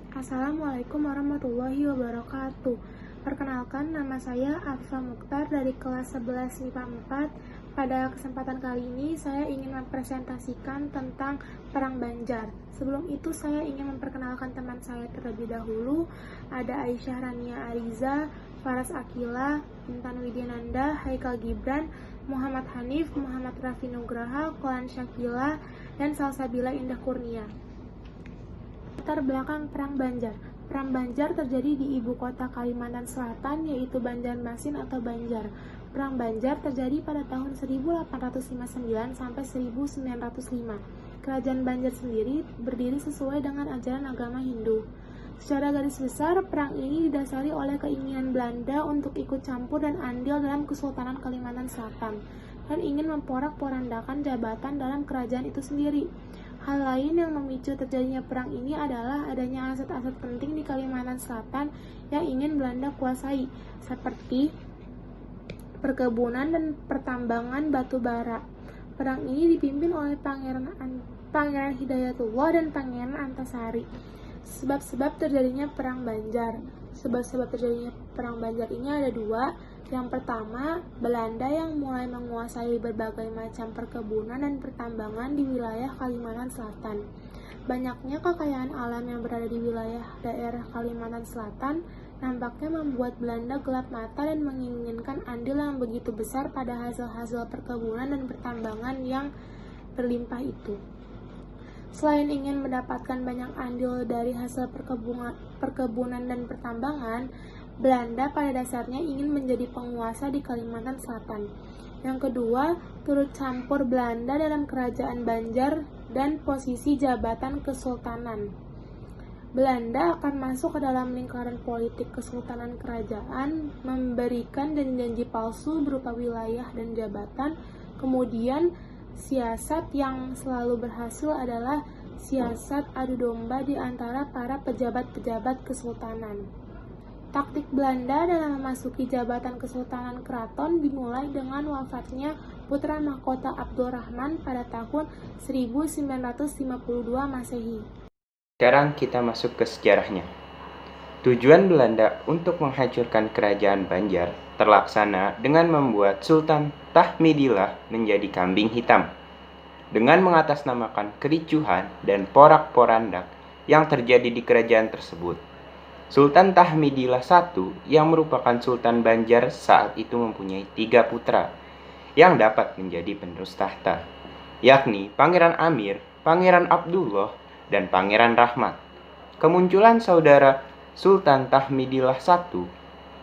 Assalamualaikum warahmatullahi wabarakatuh. Perkenalkan, nama saya Arfa Mukhtar dari kelas 11 MIPA 4. Pada kesempatan kali ini, saya ingin mempresentasikan tentang Perang Banjar. Sebelum itu, saya ingin memperkenalkan teman saya terlebih dahulu. Ada Aisyah Rania Ariza, Faras Akila, Intan Widyananda, Haikal Gibran, Muhammad Hanif, Muhammad Raffi Nugraha, Kolan Syakila, dan Salsabila Indah Kurnia. Latar belakang Perang Banjar. Perang Banjar terjadi di ibu kota Kalimantan Selatan, yaitu Banjarmasin atau Banjar. Perang Banjar terjadi pada tahun 1859 sampai 1905. Kerajaan Banjar sendiri berdiri sesuai dengan ajaran agama Hindu. Secara garis besar, perang ini didasari oleh keinginan Belanda untuk ikut campur dan andil dalam Kesultanan Kalimantan Selatan, dan ingin memporak-porandakan jabatan dalam kerajaan itu sendiri. Hal lain yang memicu terjadinya perang ini adalah adanya aset-aset penting di Kalimantan Selatan yang ingin Belanda kuasai, seperti perkebunan dan pertambangan batu bara. Perang ini dipimpin oleh Pangeran Hidayatullah dan Pangeran Antasari. Sebab-sebab terjadinya Perang Banjar. Sebab-sebab terjadinya Perang Banjar ini ada dua. Yang pertama, Belanda yang mulai menguasai berbagai macam perkebunan dan pertambangan di wilayah Kalimantan Selatan. Banyaknya kekayaan alam yang berada di wilayah daerah Kalimantan Selatan nampaknya membuat Belanda gelap mata dan menginginkan andil yang begitu besar pada hasil-hasil perkebunan dan pertambangan yang berlimpah itu. Selain ingin mendapatkan banyak andil dari hasil perkebunan dan pertambangan, Belanda pada dasarnya ingin menjadi penguasa di Kalimantan Selatan. Yang kedua, turut campur Belanda dalam kerajaan Banjar dan posisi jabatan kesultanan. Belanda akan masuk ke dalam lingkaran politik kesultanan kerajaan, memberikan janji palsu berupa wilayah dan jabatan. Kemudian, siasat yang selalu berhasil adalah siasat adu domba di antara para pejabat-pejabat kesultanan. Taktik Belanda dalam memasuki jabatan Kesultanan Keraton dimulai dengan wafatnya putra mahkota Abdurrahman pada tahun 1952 Masehi. Sekarang kita masuk ke sejarahnya. Tujuan Belanda untuk menghancurkan kerajaan Banjar terlaksana dengan membuat Sultan Tahmidillah menjadi kambing hitam, dengan mengatasnamakan kericuhan dan porak-porandak yang terjadi di kerajaan tersebut. Sultan Tahmidillah I yang merupakan Sultan Banjar saat itu mempunyai 3 putra yang dapat menjadi penerus tahta, yakni Pangeran Amir, Pangeran Abdullah, dan Pangeran Rahmat. Kemunculan saudara Sultan Tahmidillah I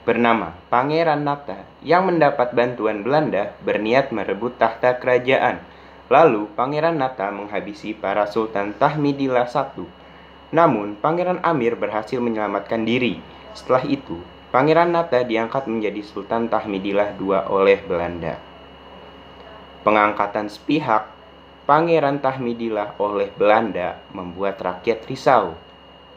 bernama Pangeran Nata yang mendapat bantuan Belanda berniat merebut tahta kerajaan. Lalu Pangeran Nata menghabisi para Sultan Tahmidillah I. Namun, Pangeran Amir berhasil menyelamatkan diri. Setelah itu, Pangeran Nata diangkat menjadi Sultan Tahmidillah II oleh Belanda. Pengangkatan sepihak Pangeran Tahmidillah oleh Belanda membuat rakyat risau.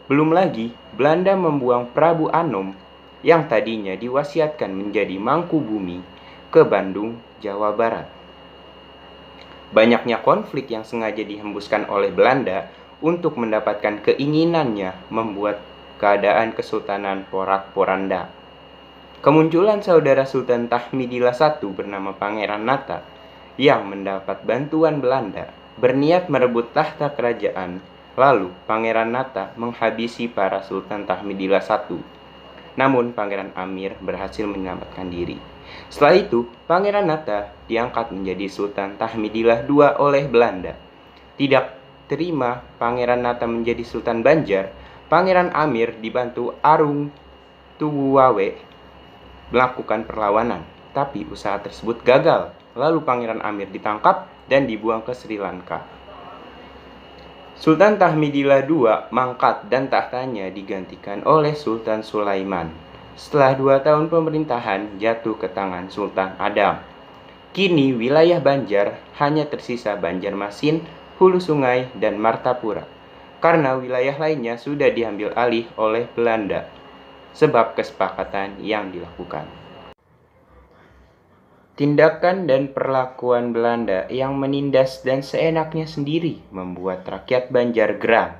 Belum lagi, Belanda membuang Prabu Anom yang tadinya diwasiatkan menjadi Mangkubumi ke Bandung, Jawa Barat. Banyaknya konflik yang sengaja dihembuskan oleh Belanda untuk mendapatkan keinginannya membuat keadaan kesultanan porak-poranda. Kemunculan saudara Sultan Tahmidillah I bernama Pangeran Nata yang mendapat bantuan Belanda berniat merebut tahta kerajaan. Lalu Pangeran Nata menghabisi para Sultan Tahmidillah I. Namun Pangeran Amir berhasil menyelamatkan diri. Setelah itu, Pangeran Nata diangkat menjadi Sultan Tahmidillah II oleh Belanda. Tidak terima Pangeran Nata menjadi Sultan Banjar, Pangeran Amir dibantu Arung Tuguawe melakukan perlawanan, tapi usaha tersebut gagal. Lalu Pangeran Amir ditangkap dan dibuang ke Sri Lanka. Sultan Tahmidillah II mangkat dan tahtanya digantikan oleh Sultan Sulaiman. Setelah 2 tahun pemerintahan jatuh ke tangan Sultan Adam. Kini wilayah Banjar hanya tersisa Banjarmasin, Hulu Sungai, dan Martapura, karena wilayah lainnya sudah diambil alih oleh Belanda, sebab kesepakatan yang dilakukan. Tindakan dan perlakuan Belanda yang menindas dan seenaknya sendiri membuat rakyat Banjar geram.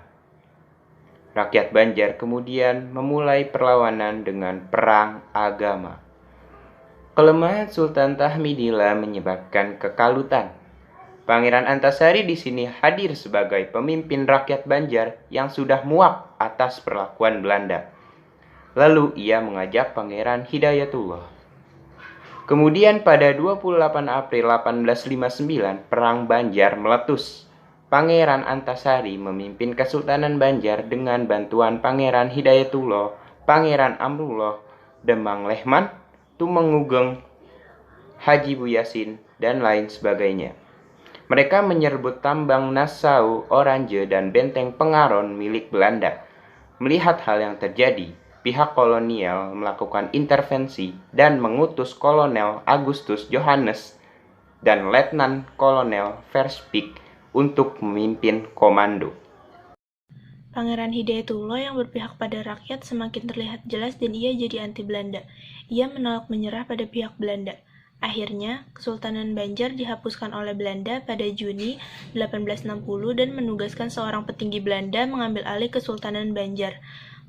Rakyat Banjar kemudian memulai perlawanan dengan perang agama. Kelemahan Sultan Tahmidillah menyebabkan kekalutan. Pangeran Antasari di sini hadir sebagai pemimpin rakyat Banjar yang sudah muak atas perlakuan Belanda. Lalu ia mengajak Pangeran Hidayatullah. Kemudian pada 28 April 1859, Perang Banjar meletus. Pangeran Antasari memimpin Kesultanan Banjar dengan bantuan Pangeran Hidayatullah, Pangeran Amrullah, Demang Lehman, Tumenggung, Haji Buyasin, dan lain sebagainya. Mereka menyerbu tambang Nassau, Orange, dan benteng Pengaron milik Belanda. Melihat hal yang terjadi, pihak kolonial melakukan intervensi dan mengutus Kolonel Augustus Johannes dan Letnan Kolonel Verspik untuk memimpin komando. Pangeran Hidayatullah yang berpihak pada rakyat semakin terlihat jelas dan ia jadi anti Belanda. Ia menolak menyerah pada pihak Belanda. Akhirnya, Kesultanan Banjar dihapuskan oleh Belanda pada Juni 1860 dan menugaskan seorang petinggi Belanda mengambil alih Kesultanan Banjar.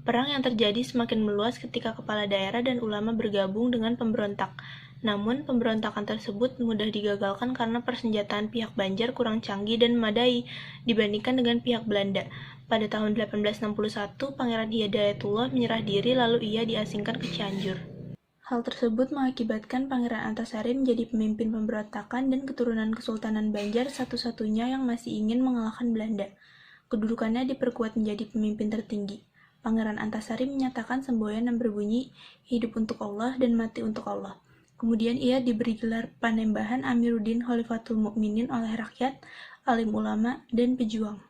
Perang yang terjadi semakin meluas ketika kepala daerah dan ulama bergabung dengan pemberontak. Namun, pemberontakan tersebut mudah digagalkan karena persenjataan pihak Banjar kurang canggih dan memadai dibandingkan dengan pihak Belanda. Pada tahun 1861, Pangeran Hidayatullah menyerah diri lalu ia diasingkan ke Cianjur. Hal tersebut mengakibatkan Pangeran Antasari menjadi pemimpin pemberontakan dan keturunan Kesultanan Banjar satu-satunya yang masih ingin mengalahkan Belanda. Kedudukannya diperkuat menjadi pemimpin tertinggi. Pangeran Antasari menyatakan semboyan yang berbunyi, "Hidup untuk Allah dan mati untuk Allah." Kemudian ia diberi gelar Panembahan Amiruddin Khalifatul Mukminin oleh rakyat, alim ulama, dan pejuang.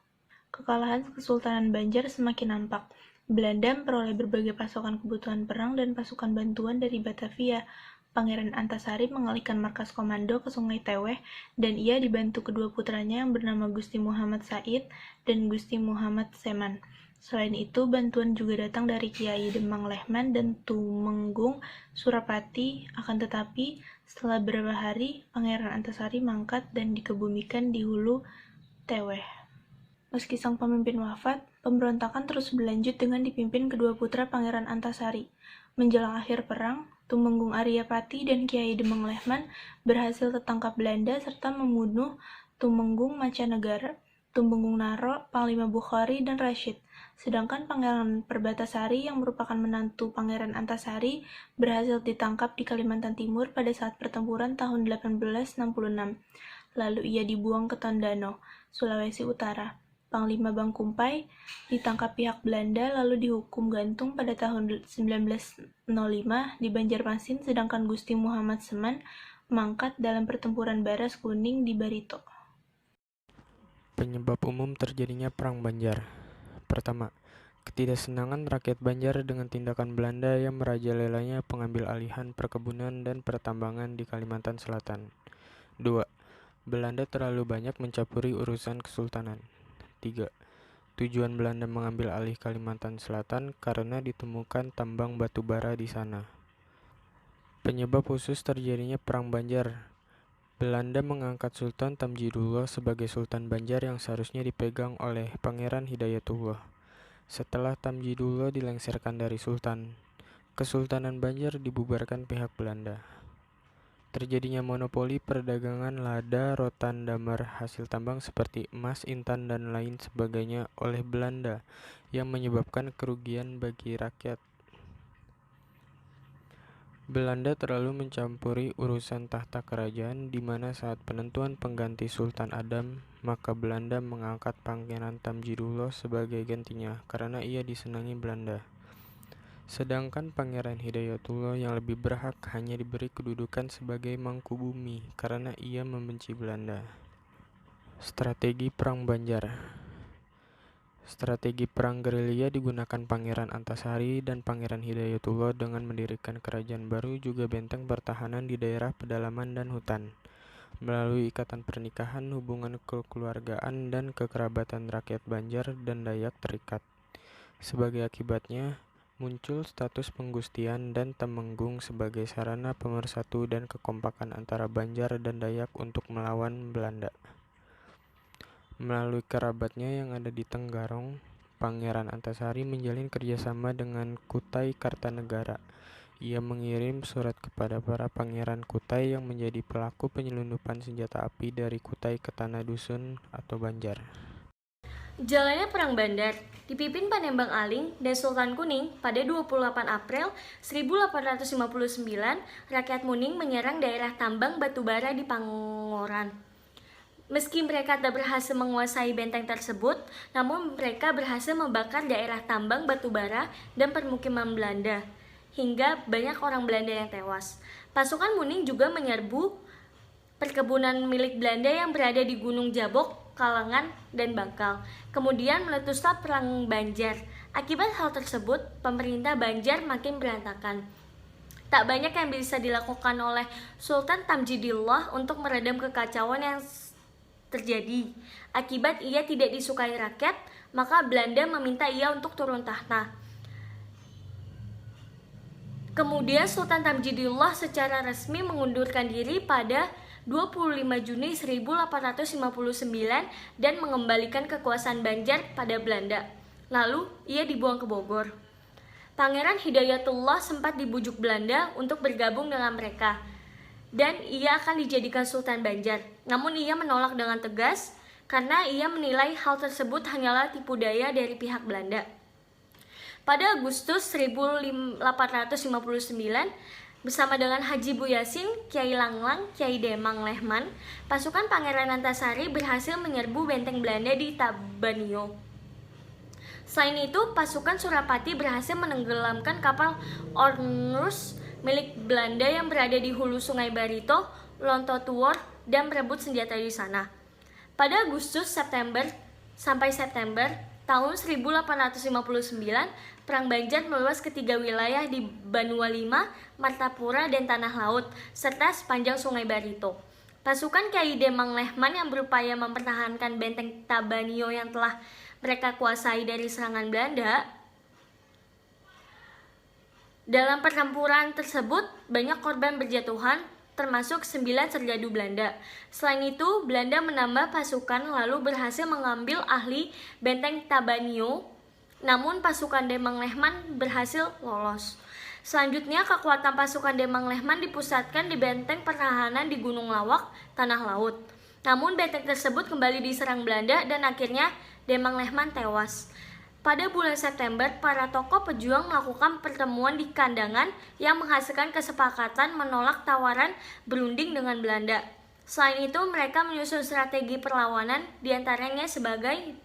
Kekalahan Kesultanan Banjar semakin nampak. Belanda memperoleh berbagai pasokan kebutuhan perang dan pasukan bantuan dari Batavia. Pangeran Antasari mengalihkan markas komando ke Sungai Teweh dan ia dibantu kedua putranya yang bernama Gusti Muhammad Said dan Gusti Muhammad Seman. Selain itu, bantuan juga datang dari Kiai Demang Lehman dan Tumenggung Surapati. Akan tetapi, setelah beberapa hari, Pangeran Antasari mangkat dan dikebumikan di hulu Teweh. Meski sang pemimpin wafat, pemberontakan terus berlanjut dengan dipimpin kedua putra Pangeran Antasari. Menjelang akhir perang, Tumenggung Aryapati dan Kiai Demang Lehman berhasil tertangkap Belanda serta membunuh Tumenggung Macanegara, Tumenggung Naro, Panglima Bukhari, dan Rashid. Sedangkan Pangeran Perbatasari yang merupakan menantu Pangeran Antasari berhasil ditangkap di Kalimantan Timur pada saat pertempuran tahun 1866. Lalu ia dibuang ke Tondano, Sulawesi Utara. Panglima Bangkumpai ditangkap pihak Belanda lalu dihukum gantung pada tahun 1905 di Banjarmasin, sedangkan Gusti Muhammad Seman mangkat dalam pertempuran Baras Kuning di Barito. Penyebab umum terjadinya Perang Banjar. Pertama, ketidaksenangan rakyat Banjar dengan tindakan Belanda yang merajalelanya pengambil alihan perkebunan dan pertambangan di Kalimantan Selatan. 2. Belanda terlalu banyak mencampuri urusan kesultanan. 3. Tujuan Belanda mengambil alih Kalimantan Selatan karena ditemukan tambang batu bara di sana. Penyebab khusus terjadinya Perang Banjar. Belanda mengangkat Sultan Tamjidullah sebagai Sultan Banjar yang seharusnya dipegang oleh Pangeran Hidayatullah. Setelah Tamjidullah dilengsarkan dari Sultan, Kesultanan Banjar dibubarkan pihak Belanda. Terjadinya monopoli perdagangan lada, rotan, damar, hasil tambang seperti emas, intan, dan lain sebagainya oleh Belanda yang menyebabkan kerugian bagi rakyat. Belanda terlalu mencampuri urusan tahta kerajaan, di mana saat penentuan pengganti Sultan Adam, maka Belanda mengangkat Pangeran Tamjidullah sebagai gantinya karena ia disenangi Belanda. Sedangkan Pangeran Hidayatullah yang lebih berhak hanya diberi kedudukan sebagai Mangkubumi karena ia membenci Belanda. Strategi Perang Banjar. Strategi perang gerilya digunakan Pangeran Antasari dan Pangeran Hidayatullah dengan mendirikan kerajaan baru juga benteng pertahanan di daerah pedalaman dan hutan. Melalui ikatan pernikahan, hubungan kekeluargaan dan kekerabatan rakyat Banjar dan Dayak terikat. Sebagai akibatnya, muncul status penggustian dan Temenggung sebagai sarana pemersatu dan kekompakan antara Banjar dan Dayak untuk melawan Belanda. Melalui kerabatnya yang ada di Tenggarong, Pangeran Antasari menjalin kerjasama dengan Kutai Kartanegara. Ia mengirim surat kepada para pangeran Kutai yang menjadi pelaku penyelundupan senjata api dari Kutai ke tanah dusun atau Banjar. Jalannya Perang Bandar dipimpin Panembang Aling dan Sultan Kuning pada 28 April 1859, rakyat Muning menyerang daerah tambang batubara di Pangoran. Meski mereka tak berhasil menguasai benteng tersebut, namun mereka berhasil membakar daerah tambang batubara dan permukiman Belanda, hingga banyak orang Belanda yang tewas. Pasukan Muning juga menyerbu perkebunan milik Belanda yang berada di Gunung Jabok, Kalangan, dan Bangkal. Kemudian meletuslah Perang Banjar. Akibat hal tersebut, pemerintah Banjar makin berantakan. Tak banyak yang bisa dilakukan oleh Sultan Tamjidillah untuk meredam kekacauan yang terjadi. Akibat ia tidak disukai rakyat, maka Belanda meminta ia untuk turun tahta. Kemudian Sultan Tamjidillah secara resmi mengundurkan diri pada 25 Juni 1859 dan mengembalikan kekuasaan Banjar pada Belanda. Lalu ia dibuang ke Bogor. Pangeran Hidayatullah sempat dibujuk Belanda untuk bergabung dengan mereka, dan ia akan dijadikan Sultan Banjar. Namun ia menolak dengan tegas karena ia menilai hal tersebut hanyalah tipu daya dari pihak Belanda. Pada Agustus 1859, bersama dengan Haji Bu Yasin, Kiai Langlang, Kiai Demang Lehman, pasukan Pangeran Antasari berhasil menyerbu benteng Belanda di Tabanio. Selain itu, pasukan Surapati berhasil menenggelamkan kapal Ornrus milik Belanda yang berada di hulu Sungai Barito, Lontotuor, dan merebut senjata di sana. Pada Agustus sampai September tahun 1859, Perang Banjar meluas ke 3 wilayah di Banua Lima, Martapura, dan Tanah Laut, serta sepanjang Sungai Barito. Pasukan Kiai Demang Lehman yang berupaya mempertahankan benteng Tabanio yang telah mereka kuasai dari serangan Belanda. Dalam pertempuran tersebut, banyak korban berjatuhan, termasuk 9 serdadu Belanda. Selain itu, Belanda menambah pasukan lalu berhasil mengambil ahli benteng Tabanio, namun pasukan Demang Lehman berhasil lolos. Selanjutnya, kekuatan pasukan Demang Lehman dipusatkan di benteng pertahanan di Gunung Lawak, Tanah Laut. Namun benteng tersebut kembali diserang Belanda dan akhirnya Demang Lehman tewas. Pada bulan September, para tokoh pejuang melakukan pertemuan di Kandangan yang menghasilkan kesepakatan menolak tawaran berunding dengan Belanda. Selain itu, mereka menyusun strategi perlawanan diantaranya sebagai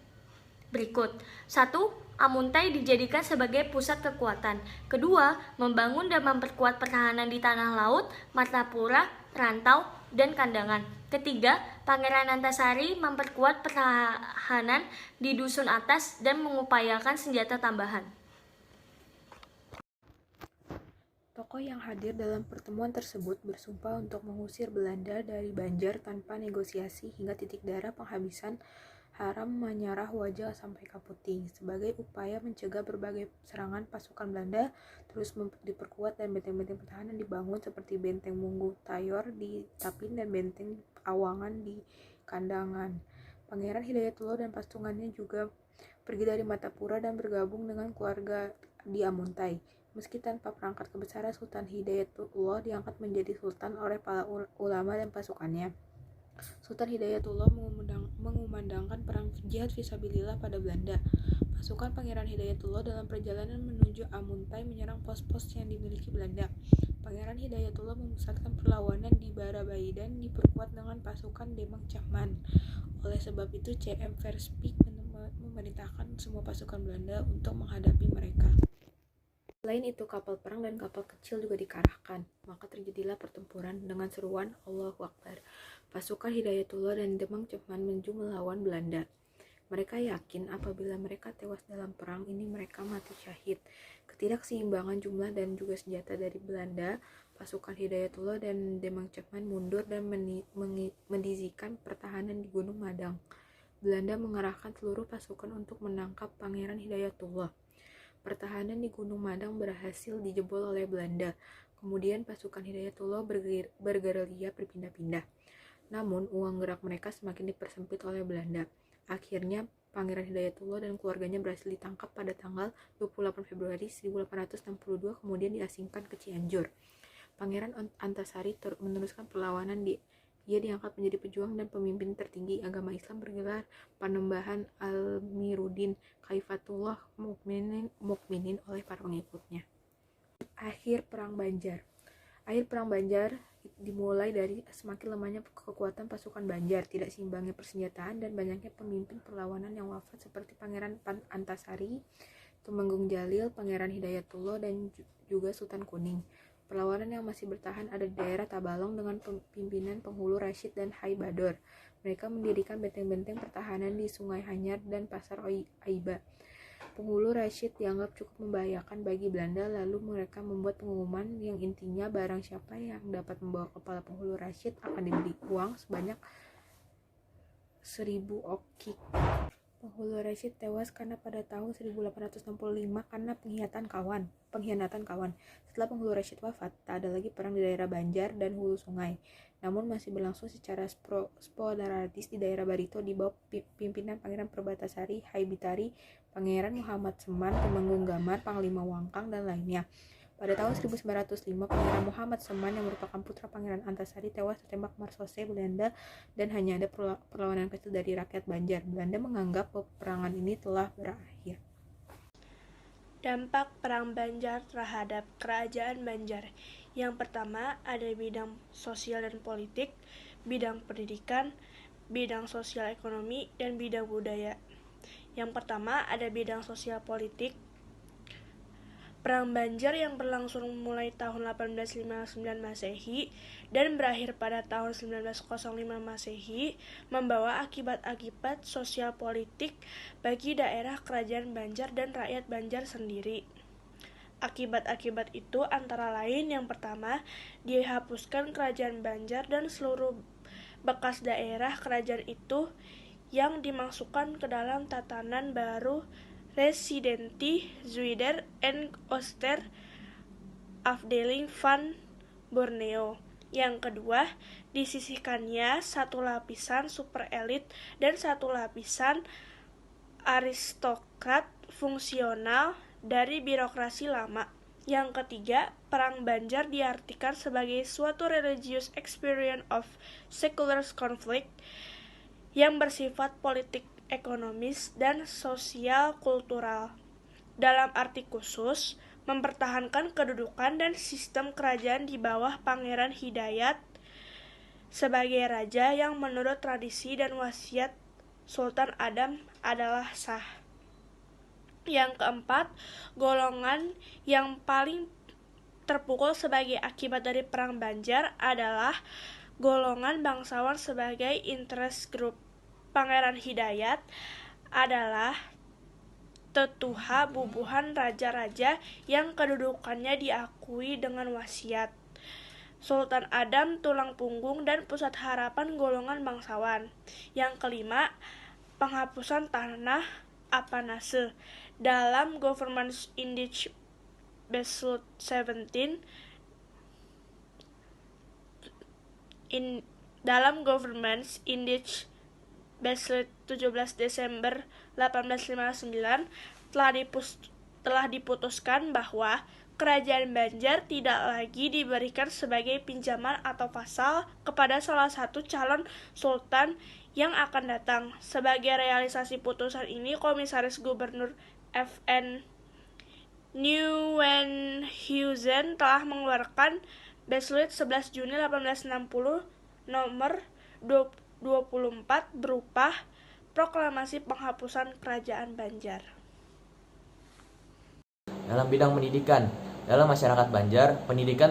berikut. 1. Amuntai dijadikan sebagai pusat kekuatan. Kedua, membangun dan memperkuat pertahanan di Tanah Laut, Martapura, Rantau, dan Kandangan. Ketiga, Pangeran Antasari memperkuat pertahanan di Dusun Atas dan mengupayakan senjata tambahan. Tokoh yang hadir dalam pertemuan tersebut bersumpah untuk mengusir Belanda dari Banjar tanpa negosiasi hingga titik darah penghabisan Haram Manyarah Wajah sampai Kaputing. Sebagai upaya mencegah berbagai serangan pasukan Belanda terus diperkuat dan benteng-benteng pertahanan dibangun seperti Benteng Munggu Tayor di Tapin dan Benteng Awangan di Kandangan. Pangeran Hidayatullah dan pasukannya juga pergi dari Martapura dan bergabung dengan keluarga di Amuntai. Meski tanpa perangkat kebesaran, Sultan Hidayatullah diangkat menjadi sultan oleh para ulama dan pasukannya. Sultan Hidayatullah mengumandangkan perang jihad fisabilillah pada Belanda. Pasukan Pangeran Hidayatullah dalam perjalanan menuju Amuntai menyerang pos-pos yang dimiliki Belanda. Pangeran Hidayatullah memusatkan perlawanan di Barabai dan diperkuat dengan pasukan Demang Chapman. Oleh sebab itu, C.M. Verspijk memerintahkan semua pasukan Belanda untuk menghadapi mereka. Selain itu, kapal perang dan kapal kecil juga dikerahkan. Maka terjadilah pertempuran dengan seruan Allahu Akbar. Pasukan Hidayatullah dan Demang Chapman maju melawan Belanda. Mereka yakin apabila mereka tewas dalam perang ini mereka mati syahid. Ketidakseimbangan jumlah dan juga senjata dari Belanda, pasukan Hidayatullah dan Demang Chapman mundur dan mendirikan pertahanan di Gunung Madang. Belanda mengerahkan seluruh pasukan untuk menangkap Pangeran Hidayatullah. Pertahanan di Gunung Madang berhasil dijebol oleh Belanda. Kemudian pasukan Hidayatullah bergerilya berpindah-pindah. Namun, uang gerak mereka semakin dipersempit oleh Belanda. Akhirnya, Pangeran Hidayatullah dan keluarganya berhasil ditangkap pada tanggal 28 Februari 1862, kemudian diasingkan ke Cianjur. Pangeran Antasari meneruskan perlawanan. Dia diangkat menjadi pejuang dan pemimpin tertinggi agama Islam, bergelar Panembahan Amiruddin Khalifatullah Mukminin oleh para pengikutnya. Akhir Perang Banjar. Akhir Perang Banjar dimulai dari semakin lemahnya kekuatan pasukan Banjar, tidak seimbangnya persenjataan, dan banyaknya pemimpin perlawanan yang wafat seperti Pangeran Antasari, Tumenggung Jalil, Pangeran Hidayatullah, dan juga Sultan Kuning. Perlawanan yang masih bertahan ada di daerah Tabalong dengan pimpinan Penghulu Rashid dan Hai Bador. Mereka mendirikan benteng-benteng pertahanan di Sungai Hanyar dan Pasar Aiba. Penghulu Rashid dianggap cukup membahayakan bagi Belanda, lalu mereka membuat pengumuman yang intinya barang siapa yang dapat membawa kepala Penghulu Rashid akan diberi uang sebanyak 1000 okik. Penghulu Rashid tewas karena pada tahun 1865 karena pengkhianatan kawan. Setelah Penghulu Rashid wafat, tak ada lagi perang di daerah Banjar dan hulu sungai. Namun masih berlangsung secara sporadis di daerah Barito di bawah pimpinan Pangeran Perbatasari, Hai Bitari, Pangeran Muhammad Seman, Tumenggung Gamar, Panglima Wangkang, dan lainnya. Pada tahun 1905, Pangeran Muhammad Seman yang merupakan putra Pangeran Antasari tewas tertembak Marsose Belanda, dan hanya ada perlawanan kecil dari rakyat Banjar. Belanda menganggap peperangan ini telah berakhir. Dampak Perang Banjar terhadap Kerajaan Banjar. Yang pertama, ada bidang sosial dan politik, bidang pendidikan, bidang sosial ekonomi, dan bidang budaya. Yang pertama, ada bidang sosial politik. Perang Banjar yang berlangsung mulai tahun 1859 Masehi dan berakhir pada tahun 1905 Masehi membawa akibat-akibat sosial politik bagi daerah Kerajaan Banjar dan rakyat Banjar sendiri. Akibat-akibat itu antara lain, yang pertama, dihapuskan Kerajaan Banjar dan seluruh bekas daerah kerajaan itu yang dimasukkan ke dalam tatanan baru Residenti Zuider en Ooster Afdeling van Borneo. Yang kedua, disisihkannya satu lapisan super elit dan satu lapisan aristokrat fungsional dari birokrasi lama. Yang ketiga, Perang Banjar diartikan sebagai suatu religious experience of secular conflict yang bersifat politik, ekonomis, dan sosial kultural. Dalam arti khusus, mempertahankan kedudukan dan sistem kerajaan di bawah Pangeran Hidayat sebagai raja yang menurut tradisi dan wasiat Sultan Adam adalah sah. Yang keempat, golongan yang paling terpukul sebagai akibat dari Perang Banjar adalah golongan bangsawan sebagai interest group. Pangeran Hidayat adalah tetuha bubuhan raja-raja yang kedudukannya diakui dengan wasiat. Sultan Adam tulang punggung dan pusat harapan golongan bangsawan. Yang kelima, penghapusan tanah apanase. Dalam Government's Index Basel 17 dalam Government's Index Basel 17 Desember 1859 telah diputuskan bahwa Kerajaan Banjar tidak lagi diberikan sebagai pinjaman atau vasal kepada salah satu calon sultan yang akan datang. Sebagai realisasi putusan ini, Komisaris Gubernur F.N. Nieuwenhuizen telah mengeluarkan Besluit 11 Juni 1860 nomor 24 berupa proklamasi penghapusan Kerajaan Banjar. Dalam bidang pendidikan, dalam masyarakat Banjar, pendidikan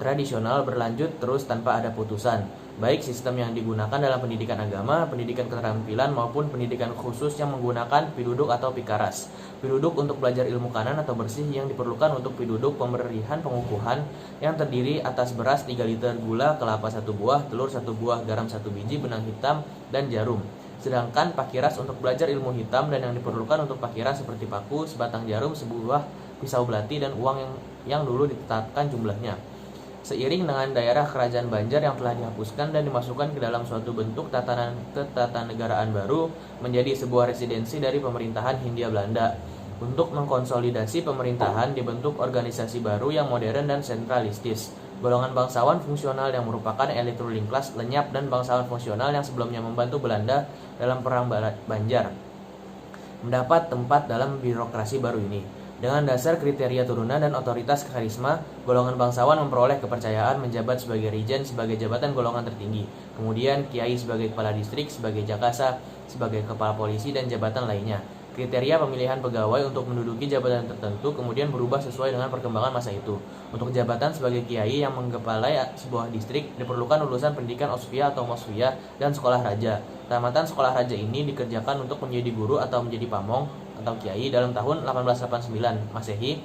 tradisional berlanjut terus tanpa ada putusan, baik sistem yang digunakan dalam pendidikan agama, pendidikan keterampilan, maupun pendidikan khusus yang menggunakan piduduk atau pikaras. Piduduk untuk belajar ilmu kanan atau bersih yang diperlukan untuk piduduk pemberian pengukuhan yang terdiri atas beras 3 liter, gula, kelapa 1 buah, telur 1 buah, garam 1 biji, benang hitam, dan jarum. Sedangkan pakiras untuk belajar ilmu hitam dan yang diperlukan untuk pakiras seperti paku, sebatang jarum, sebuah pisau belati, dan uang yang dulu ditetapkan jumlahnya. Seiring dengan daerah kerajaan Banjar yang telah dihapuskan dan dimasukkan ke dalam suatu bentuk ketatanegaraan baru menjadi sebuah residensi dari pemerintahan Hindia Belanda. Untuk mengkonsolidasi pemerintahan dibentuk organisasi baru yang modern dan sentralistis. Golongan bangsawan fungsional yang merupakan elit ruling class lenyap dan bangsawan fungsional yang sebelumnya membantu Belanda dalam perang Banjar mendapat tempat dalam birokrasi baru ini. Dengan dasar kriteria turunan dan otoritas karisma, golongan bangsawan memperoleh kepercayaan menjabat sebagai Rijen sebagai jabatan golongan tertinggi. Kemudian Kiai sebagai kepala distrik, sebagai Jakasa, sebagai kepala polisi dan jabatan lainnya. Kriteria pemilihan pegawai untuk menduduki jabatan tertentu kemudian berubah sesuai dengan perkembangan masa itu. Untuk jabatan sebagai kiai yang menggepalai sebuah distrik diperlukan lulusan pendidikan Osvia atau Mosvia dan sekolah raja. Tamatan sekolah raja ini dikerjakan untuk menjadi guru atau menjadi pamong atau kiai dalam tahun 1889 Masehi.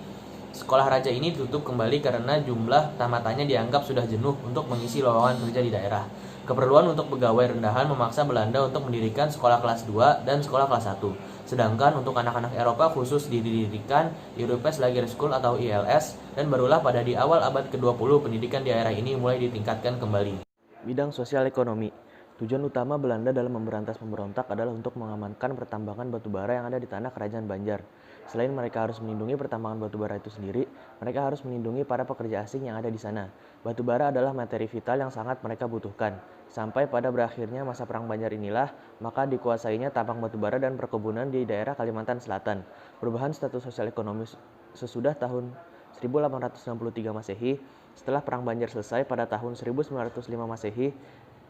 Sekolah raja ini ditutup kembali karena jumlah tamatannya dianggap sudah jenuh untuk mengisi lowongan kerja di daerah. Keperluan untuk pegawai rendahan memaksa Belanda untuk mendirikan sekolah kelas 2 dan sekolah kelas 1. Sedangkan untuk anak-anak Eropa khusus didirikan European Lager School atau ILS, dan barulah pada di awal abad ke-20 pendidikan di daerah ini mulai ditingkatkan kembali. Bidang sosial ekonomi. Tujuan utama Belanda dalam memberantas pemberontak adalah untuk mengamankan pertambangan batubara yang ada di tanah kerajaan Banjar. Selain mereka harus melindungi pertambangan batubara itu sendiri, mereka harus melindungi para pekerja asing yang ada di sana. Batubara adalah materi vital yang sangat mereka butuhkan. Sampai pada berakhirnya masa Perang Banjar inilah, maka dikuasainya tambang batubara dan perkebunan di daerah Kalimantan Selatan. Perubahan status sosial ekonomi sesudah tahun 1863 Masehi, setelah Perang Banjar selesai pada tahun 1905 Masehi,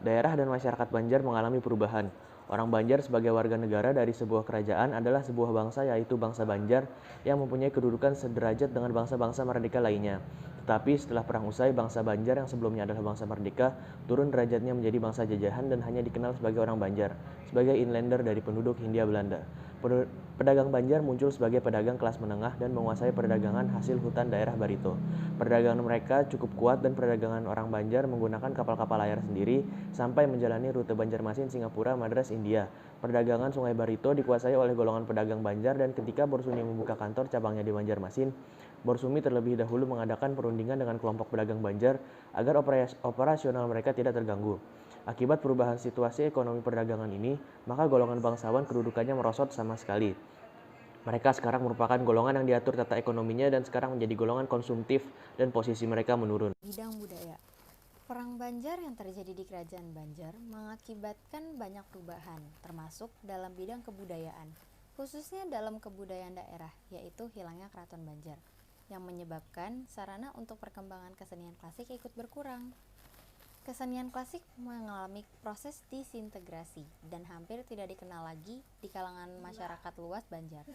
daerah dan masyarakat Banjar mengalami perubahan. Orang Banjar sebagai warga negara dari sebuah kerajaan adalah sebuah bangsa, yaitu bangsa Banjar yang mempunyai kedudukan sederajat dengan bangsa-bangsa merdeka lainnya. Tetapi setelah perang usai, bangsa Banjar yang sebelumnya adalah bangsa merdeka turun derajatnya menjadi bangsa jajahan dan hanya dikenal sebagai orang Banjar, sebagai inlander dari penduduk Hindia Belanda. Pedagang Banjar muncul sebagai pedagang kelas menengah dan menguasai perdagangan hasil hutan daerah Barito. Perdagangan mereka cukup kuat dan perdagangan orang Banjar menggunakan kapal-kapal layar sendiri sampai menjalani rute Banjarmasin, Singapura, Madras, India. Perdagangan Sungai Barito dikuasai oleh golongan pedagang Banjar, dan ketika Borsuni membuka kantor cabangnya di Banjarmasin, Borsumi terlebih dahulu mengadakan perundingan dengan kelompok pedagang Banjar agar operasional mereka tidak terganggu. Akibat perubahan situasi ekonomi perdagangan ini, maka golongan bangsawan kedudukannya merosot sama sekali. Mereka sekarang merupakan golongan yang diatur tata ekonominya dan sekarang menjadi golongan konsumtif dan posisi mereka menurun. Bidang budaya. Perang Banjar yang terjadi di Kerajaan Banjar mengakibatkan banyak perubahan, termasuk dalam bidang kebudayaan, khususnya dalam kebudayaan daerah, yaitu hilangnya Keraton Banjar, yang menyebabkan sarana untuk perkembangan kesenian klasik ikut berkurang. Kesenian klasik mengalami proses disintegrasi dan hampir tidak dikenal lagi di kalangan masyarakat luas Banjar.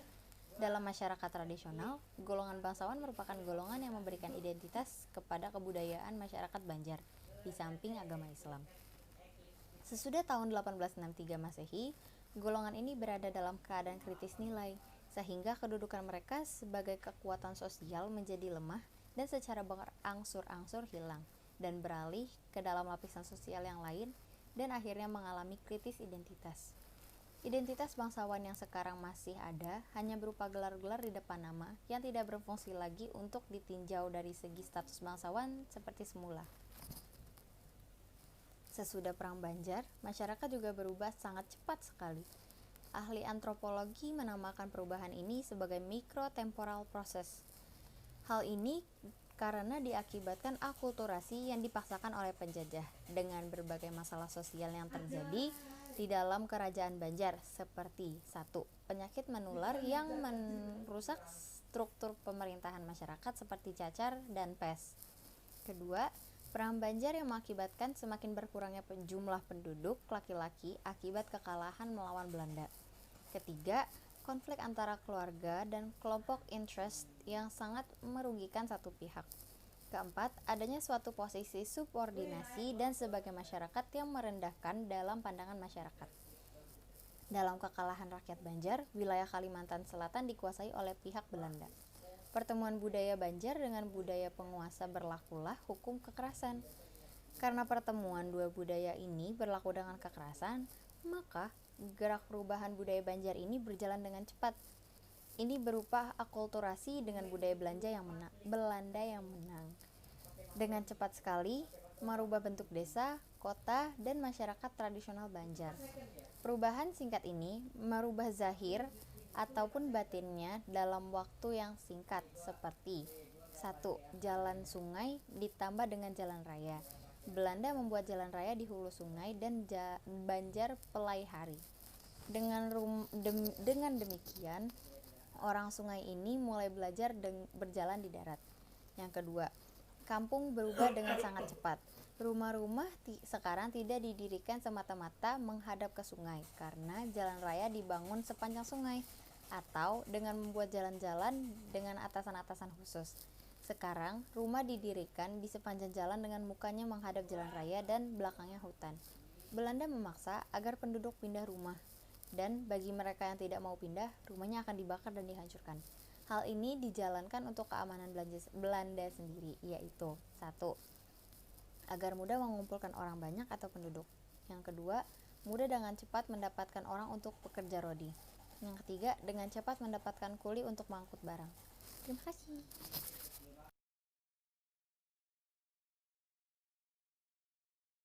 Dalam masyarakat tradisional, golongan bangsawan merupakan golongan yang memberikan identitas kepada kebudayaan masyarakat Banjar, di samping agama Islam. Sesudah tahun 1863 Masehi, golongan ini berada dalam keadaan kritis nilai, sehingga kedudukan mereka sebagai kekuatan sosial menjadi lemah dan secara berangsur-angsur hilang, dan beralih ke dalam lapisan sosial yang lain, dan akhirnya mengalami kritis identitas. Identitas bangsawan yang sekarang masih ada hanya berupa gelar-gelar di depan nama yang tidak berfungsi lagi untuk ditinjau dari segi status bangsawan seperti semula. Sesudah Perang Banjar, masyarakat juga berubah sangat cepat sekali. Ahli antropologi menamakan perubahan ini sebagai microtemporal process. Hal ini karena diakibatkan akulturasi yang dipaksakan oleh penjajah dengan berbagai masalah sosial yang terjadi di dalam kerajaan Banjar, seperti 1. Penyakit menular yang merusak struktur pemerintahan masyarakat seperti cacar dan pes. 2. Perang Banjar yang mengakibatkan semakin berkurangnya jumlah penduduk laki-laki akibat kekalahan melawan Belanda. 3. Konflik antara keluarga dan kelompok interest yang sangat merugikan satu pihak. 4. Adanya suatu posisi subordinasi dan sebagai masyarakat yang merendahkan dalam pandangan masyarakat. Dalam kekalahan rakyat Banjar, wilayah Kalimantan Selatan dikuasai oleh pihak Belanda. Pertemuan budaya Banjar dengan budaya penguasa berlakulah hukum kekerasan. Karena pertemuan dua budaya ini berlaku dengan kekerasan, maka gerak perubahan budaya Banjar ini berjalan dengan cepat. Ini berupa akulturasi dengan budaya Belanda yang menang. dengan cepat sekali merubah bentuk desa, kota, dan masyarakat tradisional Banjar. Perubahan singkat ini merubah zahir ataupun batinnya dalam waktu yang singkat seperti 1. Jalan sungai ditambah dengan jalan raya. Belanda membuat jalan raya di hulu sungai dan Banjar Pelaihari. Dengan demikian, orang sungai ini mulai belajar berjalan di darat. Yang kedua, kampung berubah dengan sangat cepat. Rumah-rumah sekarang tidak didirikan semata-mata menghadap ke sungai karena jalan raya dibangun sepanjang sungai atau dengan membuat jalan-jalan dengan atasan-atasan khusus. Sekarang, rumah didirikan di sepanjang jalan dengan mukanya menghadap jalan raya dan belakangnya hutan. Belanda memaksa agar penduduk pindah rumah, dan bagi mereka yang tidak mau pindah, rumahnya akan dibakar dan dihancurkan. Hal ini dijalankan untuk keamanan Belanda sendiri, yaitu 1. Agar mudah mengumpulkan orang banyak atau penduduk. Yang kedua, mudah dengan cepat mendapatkan orang untuk pekerja rodi. Yang ketiga, dengan cepat mendapatkan kuli untuk mengangkut barang. Terima kasih.